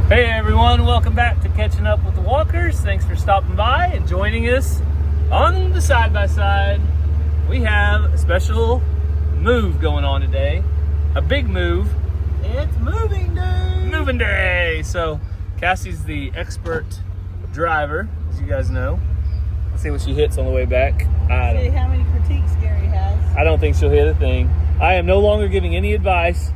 Hey everyone, welcome back to Catching Up with the Walkers. Thanks for stopping by and joining us on the side-by-side. We have a special move going on today. A big move. It's moving day! Moving day! So Cassie's the expert driver, as you guys know. Let's see what she hits on the way back. See how many critiques Gary has. I don't think she'll hit a thing. I am no longer giving any advice.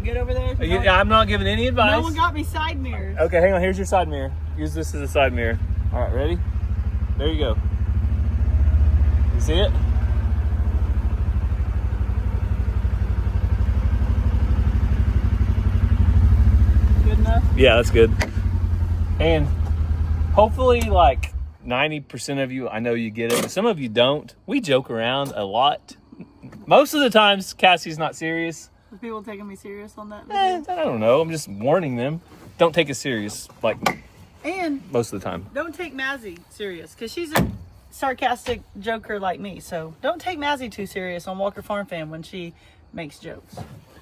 Good over there? I'm not giving any advice. No one got me side mirrors. Okay, hang on. Here's your side mirror. Use this as a side mirror. All right, ready? There you go. You see it? Good enough? Yeah, that's good. And hopefully, like 90% of you, I know you get it, but some of you don't. We joke around a lot. Most of the times, Cassie's not serious. Are people taking me serious on that? I don't know. I'm just warning them. Don't take it serious, like, and most of the time. Don't take Mazzy serious, because she's a sarcastic joker like me. So don't take Mazzy too serious on Walker Farm Fam when she makes jokes.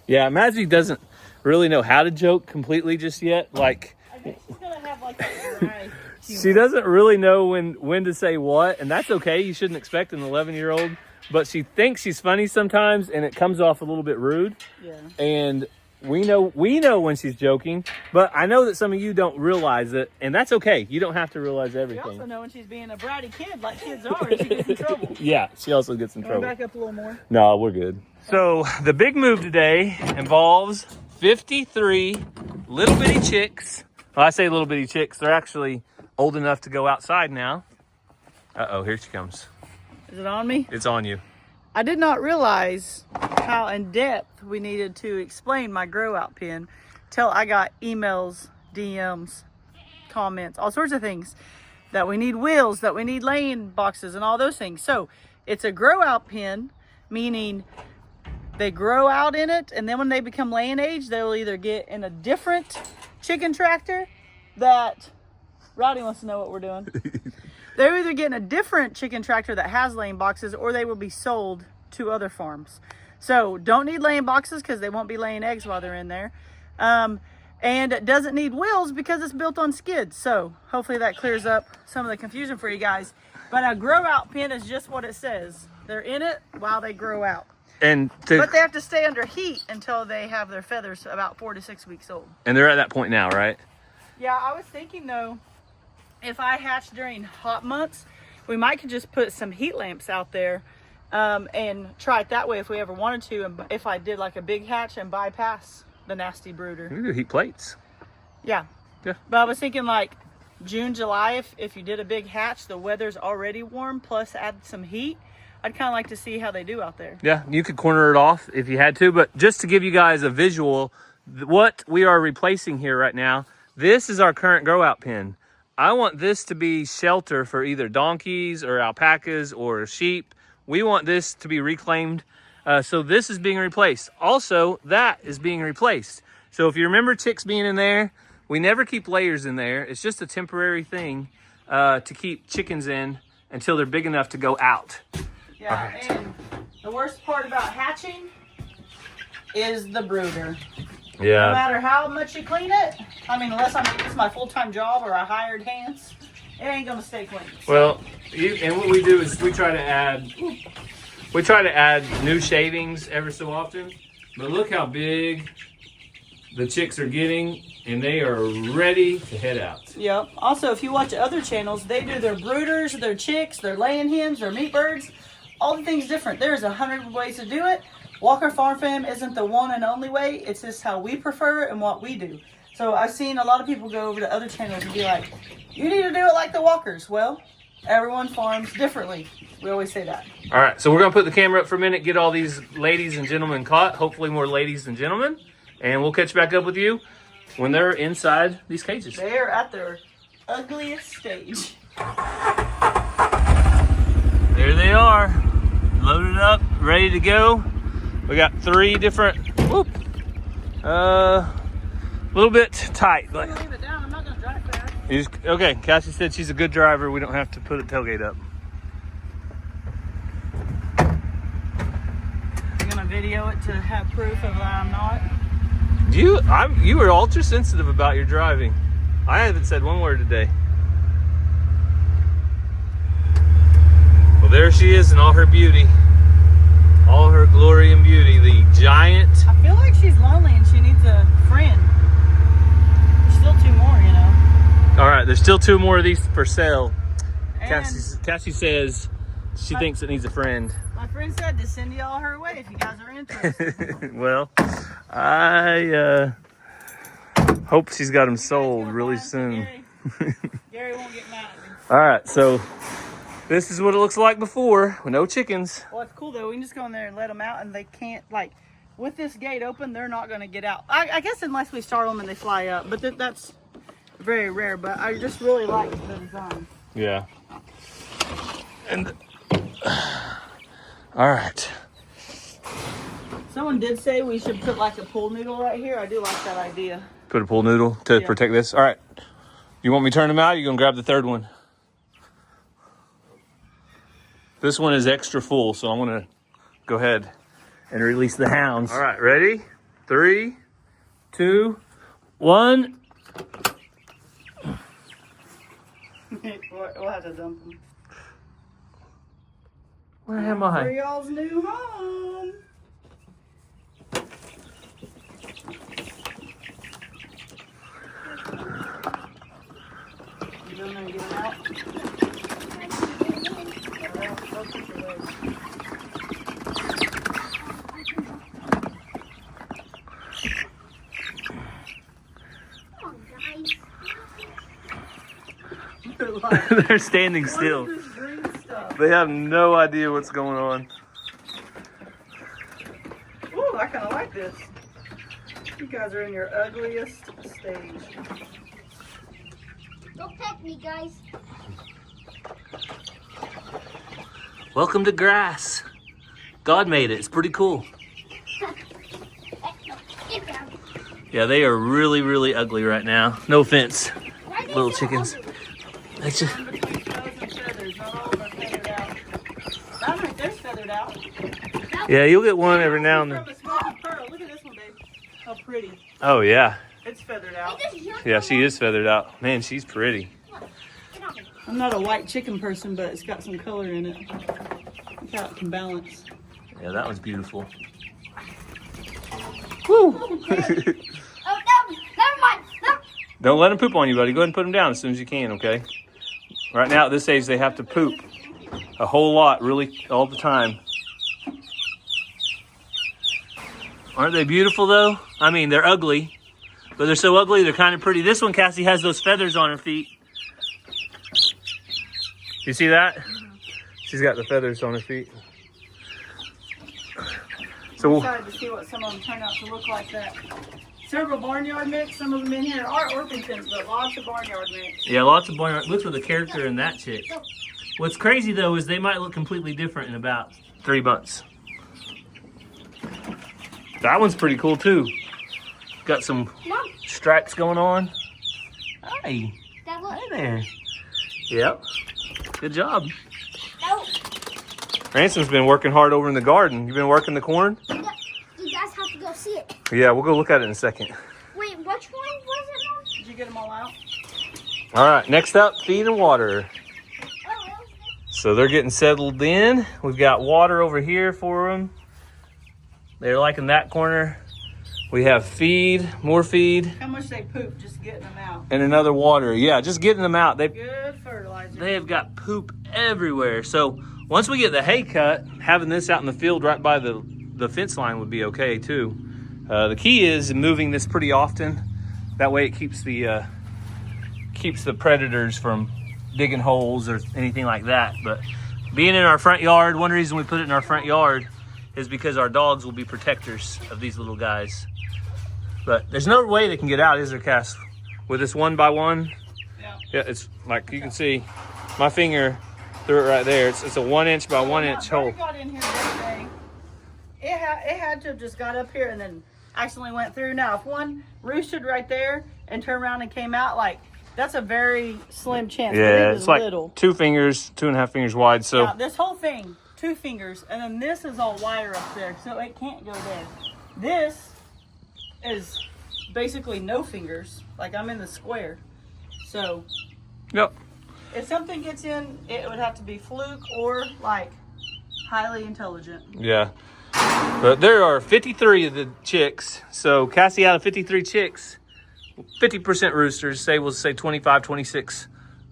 Yeah, Mazzy doesn't really know how to joke completely just yet. Like, I think she's going to have like a dry humor. She doesn't really know when to say what, and that's okay. You shouldn't expect an 11-year-old. But she thinks she's funny sometimes, and it comes off a little bit rude. Yeah. And we know when she's joking, but I know that some of you don't realize it, and that's okay. You don't have to realize everything. You also know when she's being a bratty kid, like kids are, and she gets in trouble. Yeah, she also gets in trouble. Back up a little more. No, we're good. So the big move today involves 53 little bitty chicks. Well, I say little bitty chicks. They're actually old enough to go outside now. Uh-oh, here she comes. Is it on me? It's on you. I did not realize how in depth we needed to explain my grow out pen till I got emails, DMs, comments, all sorts of things that we need wheels, that we need laying boxes and all those things. So it's a grow out pen, meaning they grow out in it, and then when they become laying age, they'll either get in a different chicken tractor that Roddy wants to know what we're doing. They're either getting a different chicken tractor that has laying boxes, or they will be sold to other farms. So don't need laying boxes because they won't be laying eggs while they're in there. And it doesn't need wheels because it's built on skids. So hopefully that clears up some of the confusion for you guys. But a grow out pen is just what it says. They're in it while they grow out. But they have to stay under heat until they have their feathers about 4 to 6 weeks old. And they're at that point now, right? Yeah, I was thinking though, if I hatch during hot months, we might could just put some heat lamps out there and try it that way if we ever wanted to. And if I did like a big hatch and bypass the nasty brooder. You can do heat plates. Yeah. Yeah. But I was thinking like June, July, if you did a big hatch, the weather's already warm, plus add some heat. I'd kind of like to see how they do out there. Yeah, you could corner it off if you had to. But just to give you guys a visual, what we are replacing here right now, this is our current grow out pen. I want this to be shelter for either donkeys or alpacas or sheep. We want this to be reclaimed. So this is being replaced. Also, that is being replaced. So if you remember chicks being in there, we never keep layers in there. It's just a temporary thing to keep chickens in until they're big enough to go out. Yeah, Right. And the worst part about hatching is the brooder. Yeah. No matter how much you clean it, I mean, unless it's my full-time job or I hired hands, it ain't gonna stay clean. Well, and what we do is we try to add new shavings every so often. But look how big the chicks are getting, and they are ready to head out. Yep. Also, if you watch other channels, they do their brooders, their chicks, their laying hens, their meat birds. All the things different. There's 100 ways to do it. Walker Farm Fam isn't the one and only way. It's just how we prefer and what we do. So I've seen a lot of people go over to other channels and be like, you need to do it like the Walkers. Well, everyone farms differently. We always say that. All right, so we're going to put the camera up for a minute, get all these ladies and gentlemen caught. Hopefully more ladies than gentlemen. And we'll catch back up with you when they're inside these cages. They're at their ugliest stage. There they are, loaded up, ready to go. We got 3 different, a little bit tight. I'm gonna leave it down. I'm not gonna drive fast. Okay, Cassie said she's a good driver. We don't have to put a tailgate up. I'm gonna video it to have proof of that I'm not. You were ultra sensitive about your driving. I haven't said one word today. Well, there she is in all her beauty. All her glory and beauty. The giant. I feel like she's lonely and she needs a friend. There's still 2 more, you know. All right, there's still 2 more of these for sale. And Cassie says she thinks it needs a friend. my friend said to send y'all her way if you guys are interested. Well, I hope she's got them sold really soon. Gary won't get mad at me. All right, so this is what it looks like before with no chickens. Well, it's cool though. We can just go in there and let them out, and they can't, like, with this gate open, they're not going to get out. I guess unless we startle them and they fly up, but that's very rare. But I just really like the design. Yeah. And all right. Someone did say we should put like a pool noodle right here. I do like that idea. Put a pool noodle to protect this. All right. You want me to turn them out? You're going to grab the third one. This one is extra full, so I'm going to go ahead and release the hounds. All right, ready? 3, 2, 1. We'll have to dump them. Where am I? For y'all's new home. You don't know, get it out. They're standing still. What is this green stuff? They have no idea what's going on. Ooh, I kind of like this. You guys are in your ugliest stage. Don't pet me, guys. Welcome to grass. God made it. It's pretty cool. Get down. Yeah, they are really, really ugly right now. No offense, Why are they little so chickens. ugly? That's just, Between toes and feathers, not all of them are feathered out. That right there's feathered out. yeah, you'll get one every now and then. From a smoky pearl. Look at this one, babe. How pretty. Oh, yeah. It's feathered out. Yeah, she is feathered out. Man, she's pretty. Get off me. I'm not a white chicken person, but it's got some color in it. Look how it can balance. Yeah, that one's beautiful. Oh, no, never mind. No. Don't let them poop on you, buddy. Go ahead and put them down as soon as you can, okay? Right now, at this age, they have to poop a whole lot, really, all the time. Aren't they beautiful, though? I mean, they're ugly, but they're so ugly, they're kind of pretty. This one, Cassie, has those feathers on her feet. You see that? She's got the feathers on her feet. So I'm we'll, excited to see what some of them turn out to look like. That several barnyard mix. Some of them in here are Orpingtons, but lots of barnyard mix. yeah, lots of barnyard. Look for the character in that chick. What's crazy, though, is they might look completely different in about 3 months. That one's pretty cool, too. Got some Mom, stripes going on. Hi. that look. Hi there. Yep. Good job. No. Ransom's been working hard over in the garden. You been working the corn? You guys have to go see it. Yeah, we'll go look at it in a second. Wait, which one was it, Mom? Did you get them all out? All right, next up, feed and water. Oh, So they're getting settled in. We've got water over here for them. They're liking that corner. We have feed, more feed, How much they poop just getting them out. and another water. Yeah, just getting them out. Good fertilizer. They have got poop everywhere. So once we get the hay cut, having this out in the field right by the fence line would be okay too. The key is moving this pretty often. That way it keeps the predators from digging holes or anything like that. But being in our front yard, one reason we put it in our front yard is because our dogs will be protectors of these little guys. But there's no way they can get out, is there, Cass? With this 1x1? Yeah. Yeah, it's like you can see my finger through it right there. It's a 1 inch by 1 inch hole. When I got in here yesterday, it had to have just got up here and then accidentally went through. Now, if one roosted right there and turned around and came out, like, that's a very slim chance. Yeah, It it's is like little. 2 fingers, 2.5 fingers wide. So Now, this whole thing, 2 fingers, and then this is all wire up there, so it can't go there. This is basically no fingers. Like I'm in the square. So Yep. if something gets in, it would have to be fluke or like highly intelligent. Yeah. But there are 53 of the chicks. So Cassie, out of 53 chicks, 50% roosters. We'll say 25, 26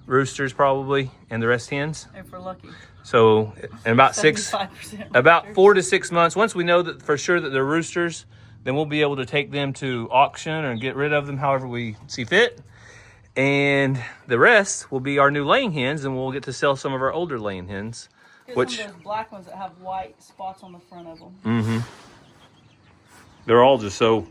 roosters probably, and the rest hens. If we're lucky. So in about 75% 4 to 6 months, once we know that for sure that they're roosters, then we'll be able to take them to auction or get rid of them however we see fit. And the rest will be our new laying hens, and we'll get to sell some of our older laying hens. Which some of those black ones that have white spots on the front of them. Mm-hmm. They're all just so,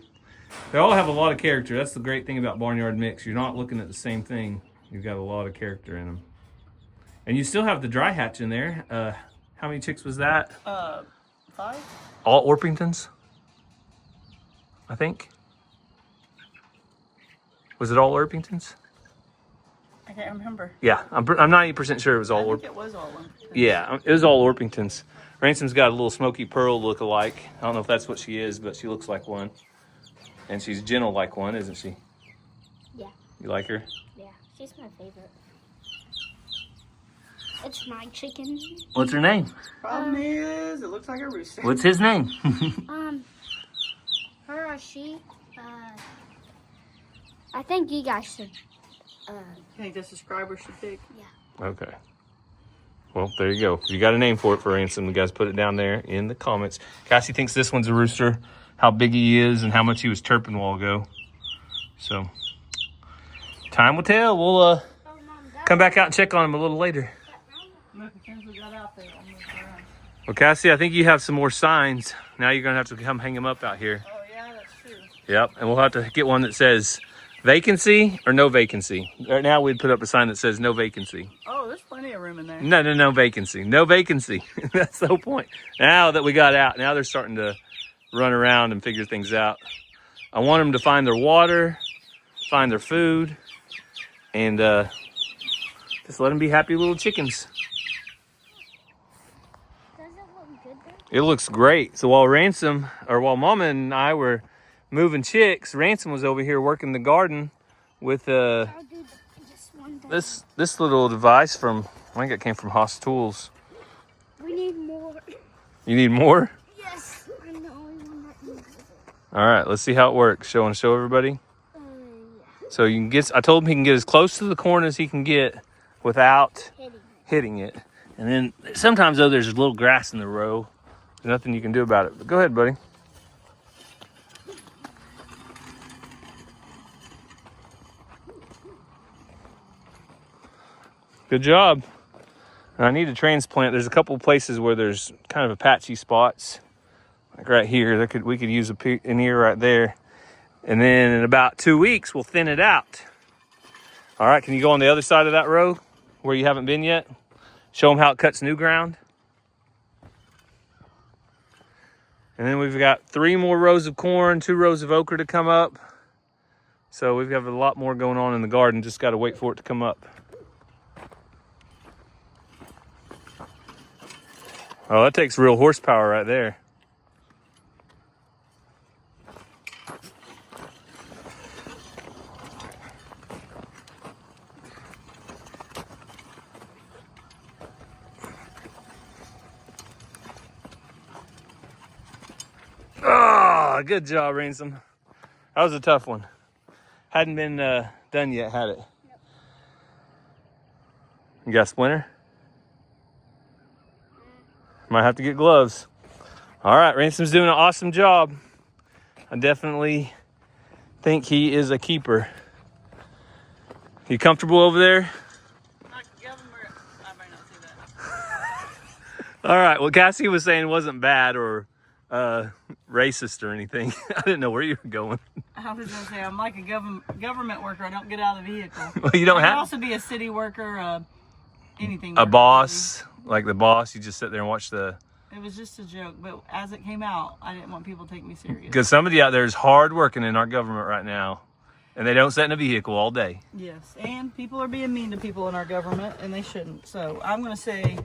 they all have a lot of character. That's the great thing about Barnyard Mix. You're not looking at the same thing. You've got a lot of character in them. And you still have the dry hatch in there. How many chicks was that? 5. All Orpingtons, I think. Was it all Orpingtons? I can't remember. Yeah, I'm 90% sure it was all I think Orpingtons. it was all one. Yeah, it was all Orpingtons. Ransom's got a little Smoky Pearl look-alike. I don't know if that's what she is, but she looks like one. And she's gentle like one, isn't she? Yeah. You like her? Yeah, she's my favorite. It's my chicken. What's her name? Problem is, it looks like a rooster. What's his name? Her or she, I think you guys should, I think the subscriber should pick. yeah. Okay. Well, there you go. If you got a name for it for Ransom, you guys put it down there in the comments. Cassie thinks this one's a rooster, how big he is, and how much he was chirping a while ago. So, time will tell. We'll come back out and check on him a little later. Look, the things we got out there, I'll move around. Well, Cassie, I think you have some more signs. Now you're going to have to come hang them up out here. Oh, yeah, that's true. Yep, and we'll have to get one that says vacancy or no vacancy. Right now we'd put up a sign that says no vacancy. Oh, there's plenty of room in there. No vacancy. No vacancy. That's the whole point. Now that we got out, now they're starting to run around and figure things out. I want them to find their water, find their food, and just let them be happy little chickens. Does it look good though? It looks great. So while Mama and I were moving chicks, Ransom was over here working the garden with I'll do this one day. this little device from, I think it came from Haas Tools. We need more. You need more? Yes, I'm the only one that uses it. All right, let's see how it works. Show everybody. Yeah. So you can I told him he can get as close to the corn as he can get without hitting it. And then sometimes though there's a little grass in the row. There's nothing you can do about it. But go ahead, buddy. Good job. And I need to transplant. There's a couple places where there's kind of a patchy spots. Like right here, we could use an ear right there. And then in about 2 weeks, we'll thin it out. All right, can you go on the other side of that row where you haven't been yet? Show them how it cuts new ground. And then we've got 3 more rows of corn, 2 rows of okra to come up. So we've got a lot more going on in the garden. Just got to wait for it to come up. Oh, that takes real horsepower right there. Oh, good job, Ransom. That was a tough one. Hadn't been done yet, had it? Nope. You got a splinter? Might have to get gloves. All right, Ransom's doing an awesome job. I definitely think he is a keeper. You comfortable over there? I might not say that. All right, well, Cassie was saying it wasn't bad or racist or anything. I didn't know where you were going. I was going to say, I'm like a government worker. I don't get out of the vehicle. Well, you don't I have can also be a city worker, anything. a boss, like the boss. You just sit there and watch the... It was just a joke, but as it came out, I didn't want people to take me serious. Because somebody out there is hard working in our government right now, and they don't sit in a vehicle all day. Yes, and people are being mean to people in our government, and they shouldn't. So I'm going to say,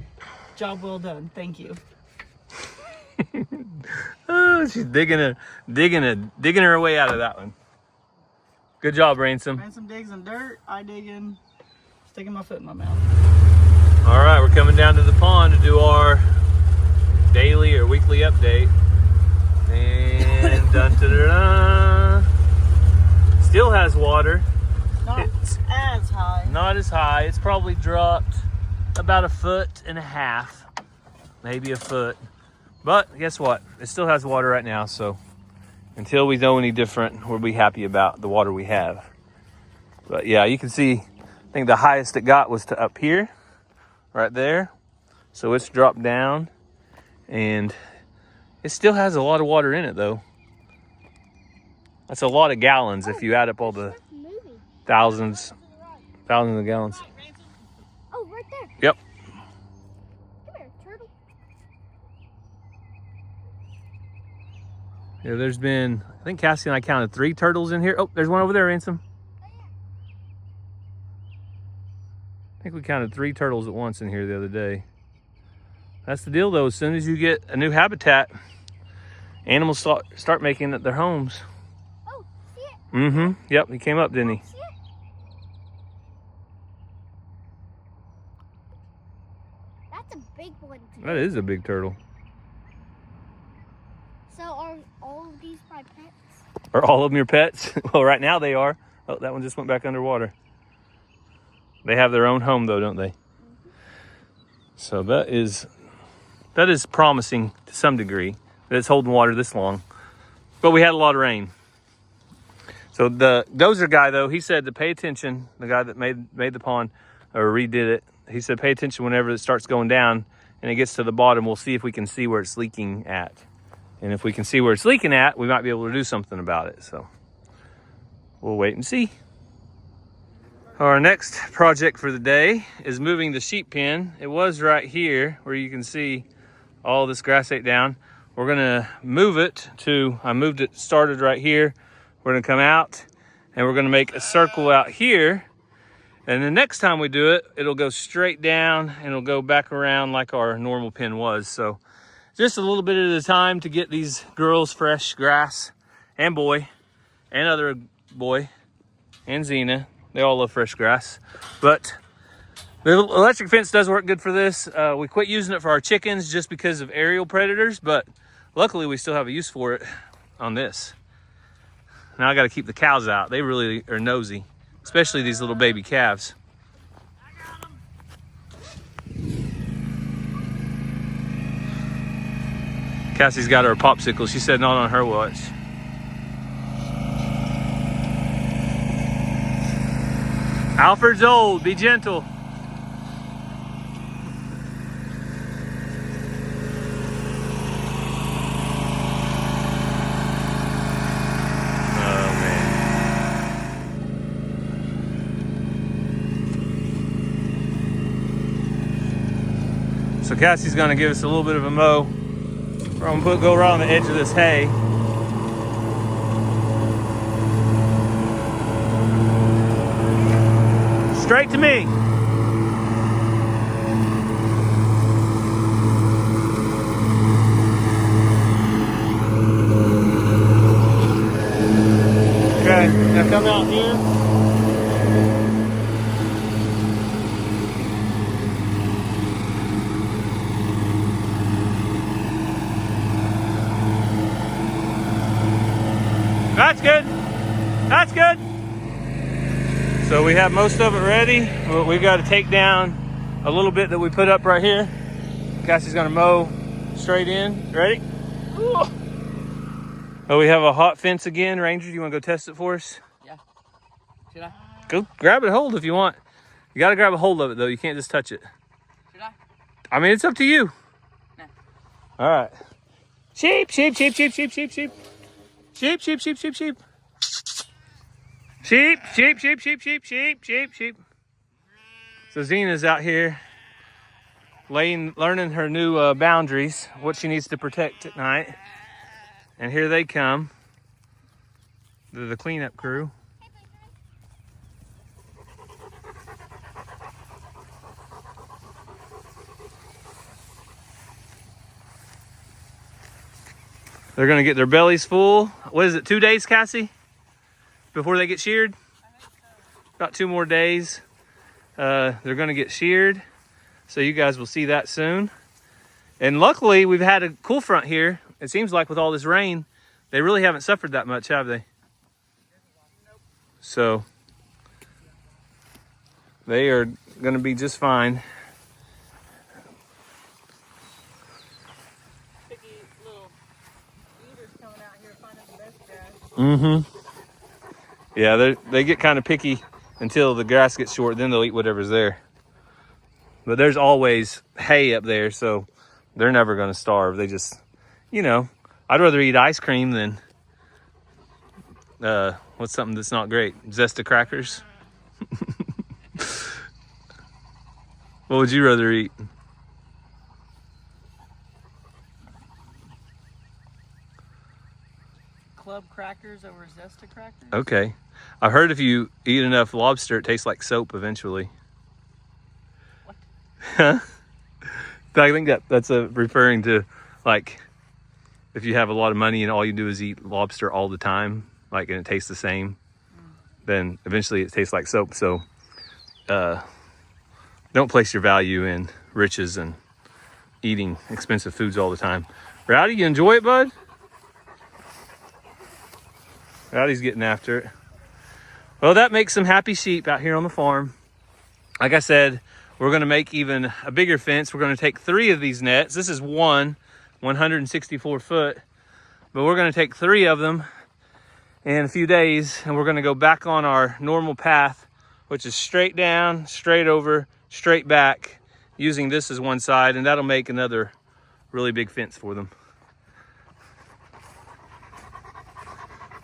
job well done. Thank you. Oh, she's digging her way out of that one. Good job, Ransom. Ransom digs in dirt, I dig in, sticking my foot in my mouth. All right, we're coming down to the pond to do our daily or weekly update. And dun, dun, dun, dun. Still has water. Not It's as high. not as high. It's probably dropped about 1.5 feet, maybe a foot. But guess what? It still has water right now, so until we know any different, we'll be happy about the water we have. But yeah, you can see, I think the highest it got was to up here, right there. So it's dropped down, and it still has a lot of water in it though. That's a lot of gallons if you add up all the thousands of gallons. Oh, right there. Yep. Come here, turtle. Yeah, there's been, I think Cassie and I counted 3 turtles in here. Oh, there's one over there, Ransom. I think we counted 3 turtles at once in here the other day. That's the deal though, as soon as you get a new habitat, animals start making it their homes. Oh, see it? Mm-hmm. Yep, he came up, didn't he? See it? That's a big one too. That is a big turtle. So are all of these my pets? Are all of them your pets? Well, right now they are. Oh, that one just went back underwater. They have their own home though, don't they? Mm-hmm. So that is promising to some degree that it's holding water this long. But we had a lot of rain. So the dozer guy though, he said to pay attention, the guy that made the pond or redid it, he said pay attention whenever it starts going down and it gets to the bottom, we'll see if we can see where it's leaking at. And if we can see where it's leaking at, we might be able to do something about it. So we'll wait and see. Our next project for the day is moving the sheep pen. It was right here where you can see all this grass ate down. We're gonna move it to, started right here. We're gonna come out and we're gonna make a circle out here. And the next time we do it, it'll go straight down and it'll go back around like our normal pen was. So just a little bit at a time to get these girls fresh grass, and boy, and other boy, and Xena. They all love fresh grass. But the electric fence does work good for this. We quit using it for our chickens just because of aerial predators, but luckily we still have a use for it on this. Now I gotta keep the cows out. They really are nosy, especially these little baby calves. Cassie's got her popsicle. She said not on her watch. Alfred's old, be gentle. Oh man. So Cassie's gonna give us a little bit of a mow. We're gonna go right on the edge of this hay. Straight to me. Okay, now come out here. That's good. That's good. So we have most of it ready. We've got to take down a little bit that we put up right here. Cassie's gonna mow straight in. Ready? Ooh. Oh, we have a hot fence again. Ranger, do you want to go test it for us? Yeah. Should I? Go grab it, hold if you want. You got to grab a hold of it though. You can't just touch it. Should I? I mean, it's up to you. No. All right. Sheep, sheep, sheep, sheep, sheep, sheep, sheep. Sheep, sheep, sheep, sheep, sheep. Sheep, sheep, sheep, sheep, sheep, sheep, sheep, sheep. So Zena's out here learning her new boundaries, what she needs to protect at night. And here they come. They're the cleanup crew. They're gonna get their bellies full. What is it, 2 days, Cassie? before they get sheared? About 2 more days. They're going to get sheared. So you guys will see that soon. And luckily, we've had a cool front here. It seems like with all this rain, they really haven't suffered that much, have they? So they are going to be just fine. Picky little eaters coming out here finding the best grass. Mm-hmm. Yeah, they get kind of picky until the grass gets short. Then they'll eat whatever's there. But there's always hay up there, so they're never going to starve. They just, you know, I'd rather eat ice cream than what's something that's not great? Zesta crackers. What would you rather eat? Club crackers over Zesta crackers. Okay. I've heard if you eat enough lobster, it tastes like soap eventually. What? Huh? I think that's referring to, like, if you have a lot of money and all you do is eat lobster all the time, like, and it tastes the same, then eventually it tastes like soap. So don't place your value in riches and eating expensive foods all the time. Rowdy, you enjoy it, bud? Rowdy's getting after it. Well, that makes some happy sheep out here on the farm. Like I said, we're going to make even a bigger fence. We're going to take 3 of these nets. This is 164 foot, but we're going to take 3 of them in a few days, and we're going to go back on our normal path, which is straight down, straight over, straight back, using this as one side, and that'll make another really big fence for them.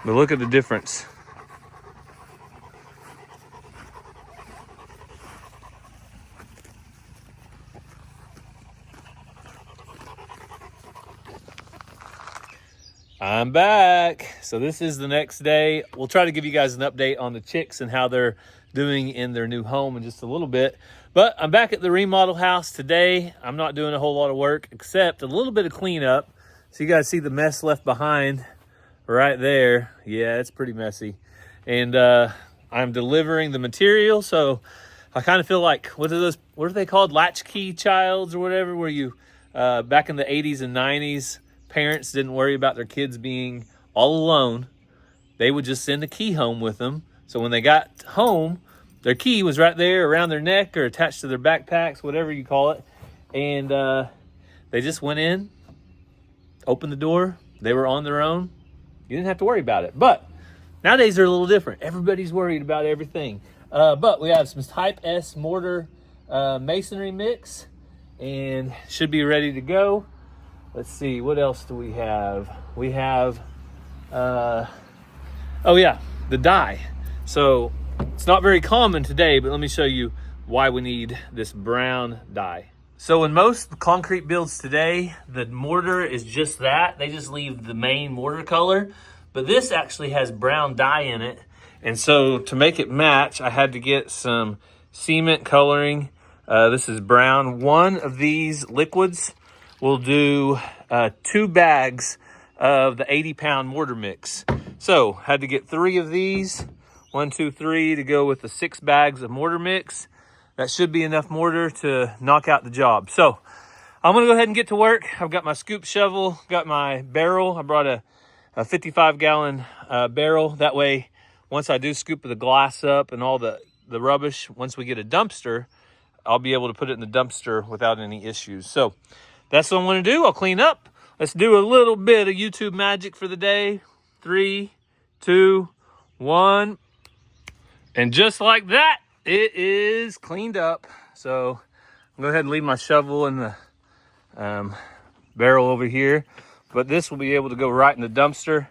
But look at the difference. I'm back. So this is the next day. We'll try to give you guys an update on the chicks and how they're doing in their new home in just a little bit. But I'm back at the remodel house today. I'm not doing a whole lot of work except a little bit of cleanup. So you guys see the mess left behind right there. Yeah, it's pretty messy. And I'm delivering the material. So I kind of feel like, what are they called? Latchkey childs or whatever, where you, back in the 80s and 90s, parents didn't worry about their kids being all alone. They would just send a key home with them. So when they got home, their key was right there around their neck or attached to their backpacks, whatever you call it. And they just went in, opened the door. They were on their own. You didn't have to worry about it. But nowadays they're a little different. Everybody's worried about everything. But we have some Type S mortar masonry mix and should be ready to go. Let's see, what else do we have? We have, oh yeah, the dye. So it's not very common today, but let me show you why we need this brown dye. So in most concrete builds today, the mortar is just that. They just leave the main mortar color, but this actually has brown dye in it. And so to make it match, I had to get some cement coloring. This is brown. One of these liquids will do 2 bags of the 80-pound mortar mix. So had to get 3 of these, 1, 2, 3, to go with the 6 bags of mortar mix. That should be enough mortar to knock out the job. So I'm gonna go ahead and get to work. I've got my scoop shovel, got my barrel. I brought a 55-gallon barrel. That way, once I do scoop the glass up and all the rubbish, once we get a dumpster, I'll be able to put it in the dumpster without any issues. So that's what I'm gonna do. I'll clean up. Let's do a little bit of YouTube magic for the day. 3, 2, 1. And just like that, it is cleaned up. So I'll go ahead and leave my shovel in the barrel over here. But this will be able to go right in the dumpster.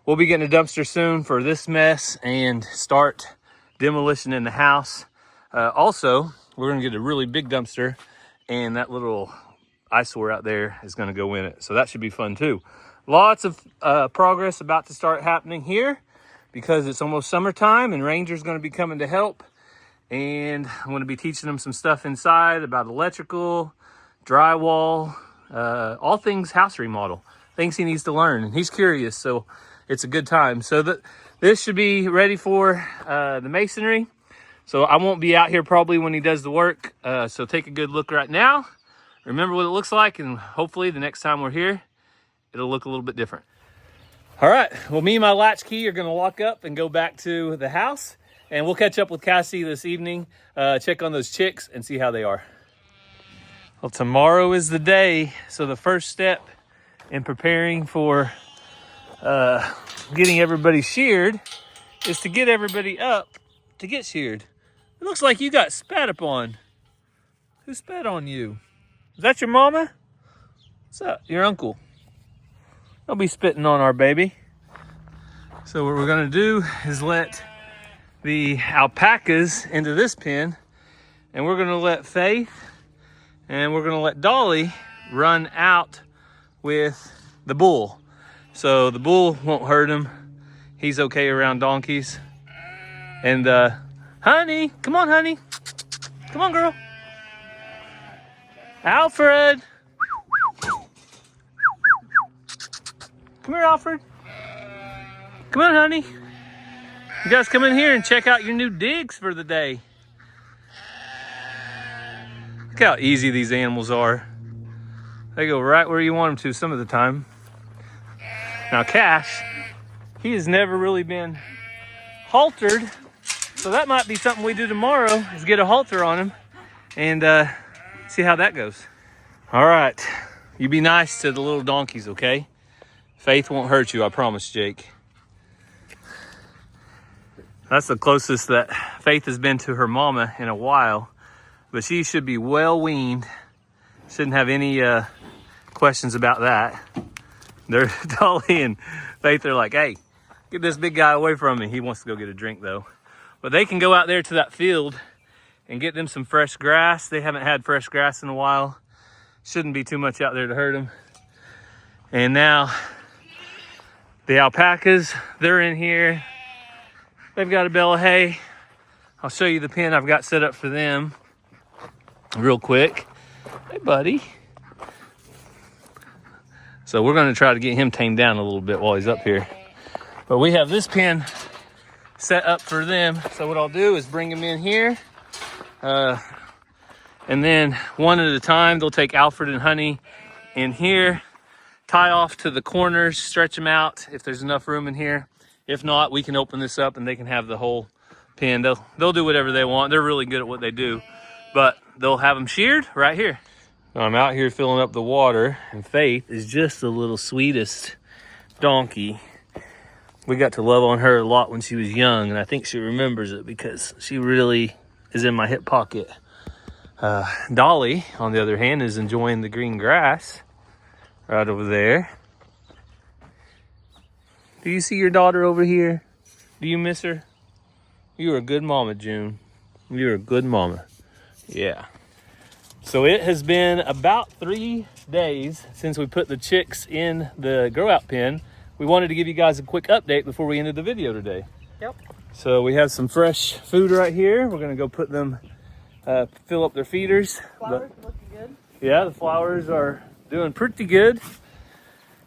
We'll be getting a dumpster soon for this mess and start demolition in the house. Also, we're gonna get a really big dumpster, and that little eyesore out there is gonna go in it. So that should be fun too. Lots of progress about to start happening here because it's almost summertime and Ranger's gonna be coming to help. And I'm gonna be teaching him some stuff inside about electrical, drywall, all things house remodel, things he needs to learn. And he's curious, so it's a good time. So this should be ready for the masonry. So I won't be out here probably when he does the work. So take a good look right now. Remember what it looks like, and hopefully the next time we're here, it'll look a little bit different. All right, well, me and my latchkey are gonna lock up and go back to the house, and we'll catch up with Cassie this evening, check on those chicks and see how they are. Well, tomorrow is the day. So the first step in preparing for getting everybody sheared is to get everybody up to get sheared. It looks like you got spat upon. Who spat on you? Is that your mama? What's up? Your uncle. Don't be spitting on our baby. So what we're gonna do is let the alpacas into this pen, and we're gonna let Faith and we're gonna let Dolly run out with the bull. So the bull won't hurt him. He's okay around donkeys. And honey, come on, honey. Come on, girl. Alfred. Come here, Alfred. Come on, honey. You guys come in here and check out your new digs for the day. Look how easy these animals are. They go right where you want them to some of the time. Now Cash, he has never really been haltered. So that might be something we do tomorrow, is get a halter on him and see how that goes. All right, you be nice to the little donkeys, okay? Faith won't hurt you, I promise, Jake. That's the closest that Faith has been to her mama in a while, but she should be well weaned. Shouldn't have any questions about that. They're Dolly and Faith are like, hey, get this big guy away from me. He wants to go get a drink though. But they can go out there to that field and get them some fresh grass. They haven't had fresh grass in a while. Shouldn't be too much out there to hurt them. And now the alpacas, they're in here. They've got a bale of hay. I'll show you the pen I've got set up for them real quick. Hey, buddy. So we're gonna try to get him tamed down a little bit while he's up here. But we have this pen set up for them. So what I'll do is bring them in here. And then one at a time, they'll take Alfred and Honey in here, tie off to the corners, stretch them out if there's enough room in here. If not, we can open this up and they can have the whole pen. They'll do whatever they want. They're really good at what they do, but they'll have them sheared right here. So I'm out here filling up the water, and Faith is just the little sweetest donkey. We got to love on her a lot when she was young, and I think she remembers it because she really is in my hip pocket. Dolly, on the other hand, is enjoying the green grass right over there. Do you see your daughter over here? Do you miss her? You're a good mama, June. You're a good mama. Yeah. So it has been about 3 days since we put the chicks in the grow out pen. We wanted to give you guys a quick update before we ended the video today. Yep. So we have some fresh food right here. We're gonna go put them, fill up their feeders. Flowers looking good. Yeah, the flowers are doing pretty good.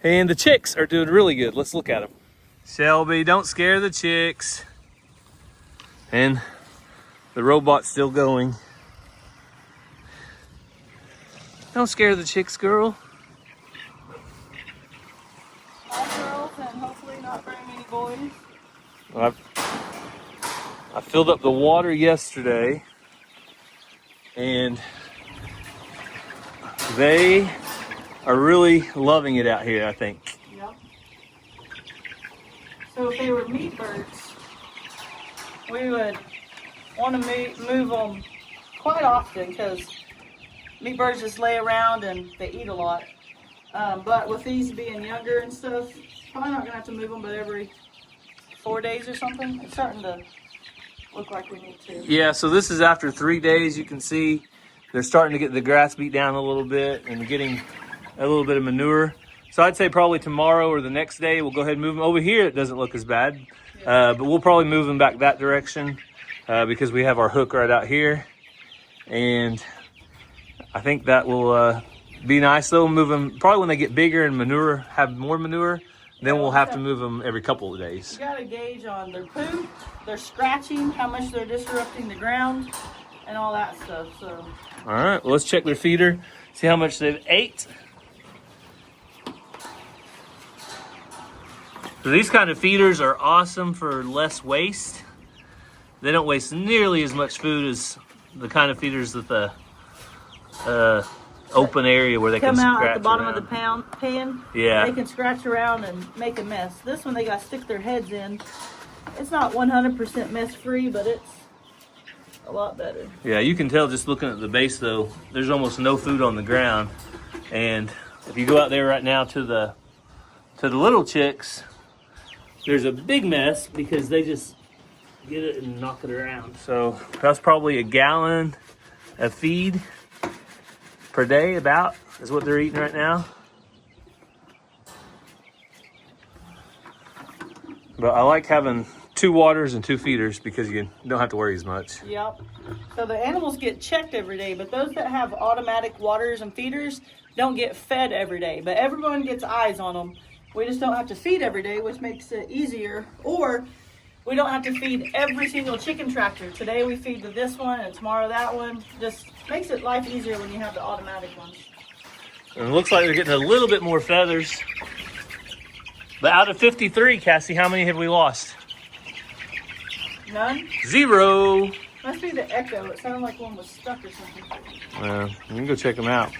And the chicks are doing really good. Let's look at them. Shelby, don't scare the chicks. And the robot's still going. Don't scare the chicks, girl. All girls and hopefully not very many boys. Well, I filled up the water yesterday and they are really loving it out here, I think. Yep. So if they were meat birds, we would want to move them quite often because meat birds just lay around and they eat a lot. But with these being younger and stuff, probably not going to have to move them, but every 4 days or something. It's starting to look like we need to. Yeah, so this is after 3 days. You can see they're starting to get the grass beat down a little bit and getting a little bit of manure. So I'd say probably tomorrow or the next day we'll go ahead and move them. Over here it doesn't look as bad, but we'll probably move them back that direction because we have our hook right out here. And I think that will be nice though. Move them probably when they get bigger and have more manure, Then we'll have to move them every couple of days. You gotta gauge on their poop, their scratching, how much they're disrupting the ground, and all that stuff. So. All right, well, let's check their feeder, see how much they've ate. So these kind of feeders are awesome for less waste. They don't waste nearly as much food as the kind of feeders that the open area where they come can out scratch at the bottom around. of the pan. Yeah. They can scratch around and make a mess. This one they got to stick their heads in. It's not 100% mess free, but it's a lot better. Yeah, you can tell just looking at the base though, there's almost no food on the ground. And if you go out there right now to the little chicks, there's a big mess because they just get it and knock it around. So that's probably a gallon of feed per day about is what they're eating right now. But I like having 2 waters and 2 feeders because you don't have to worry as much. Yep. So the animals get checked every day, but those that have automatic waters and feeders don't get fed every day. But everyone gets eyes on them. We just don't have to feed every day, which makes it easier. Or we don't have to feed every single chicken tractor. Today we feed to this one and tomorrow that one. Just makes it life easier when you have the automatic ones. And it looks like they're getting a little bit more feathers. But out of 53, Cassie, how many have we lost? None? 0. Must be the echo. It sounded like one was stuck or something. You can go check them out.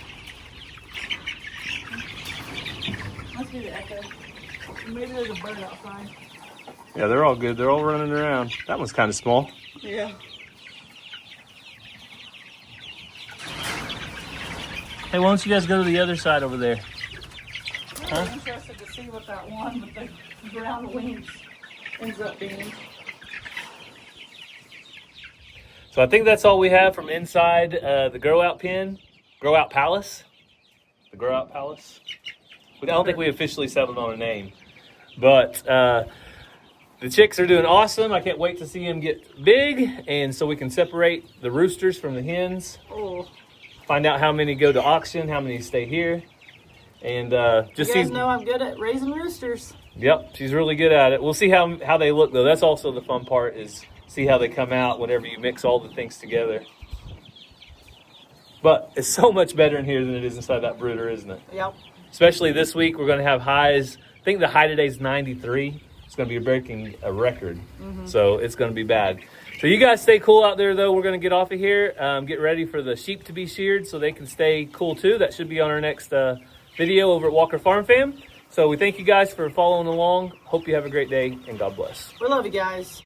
Must be the echo. Maybe there's a bird outside. Yeah, they're all good. They're all running around. That one's kind of small. Yeah. Hey, why don't you guys go to the other side over there? I'm really interested to see what that one with the brown wings ends up being. So I think that's all we have from inside the grow out pen, grow out palace. The grow out palace. I don't think we officially settled on a name, but the chicks are doing awesome. I can't wait to see them get big, and so we can separate the roosters from the hens. Oh. Find out how many go to auction, how many stay here, and just You guys see. know I'm good at raising roosters. Yep, she's really good at it. We'll see how they look though. That's also the fun part, is see how they come out whenever you mix all the things together. But it's so much better in here than it is inside that brooder, isn't it? Yep. Especially this week, we're going to have highs. I think the high today is 93. It's going to be breaking a record. So it's going to be bad. So you guys stay cool out there, though. We're going to get off of here. Get ready for the sheep to be sheared so they can stay cool, too. That should be on our next video over at Walker Farm Fam. So we thank you guys for following along. Hope you have a great day, and God bless. We love you guys.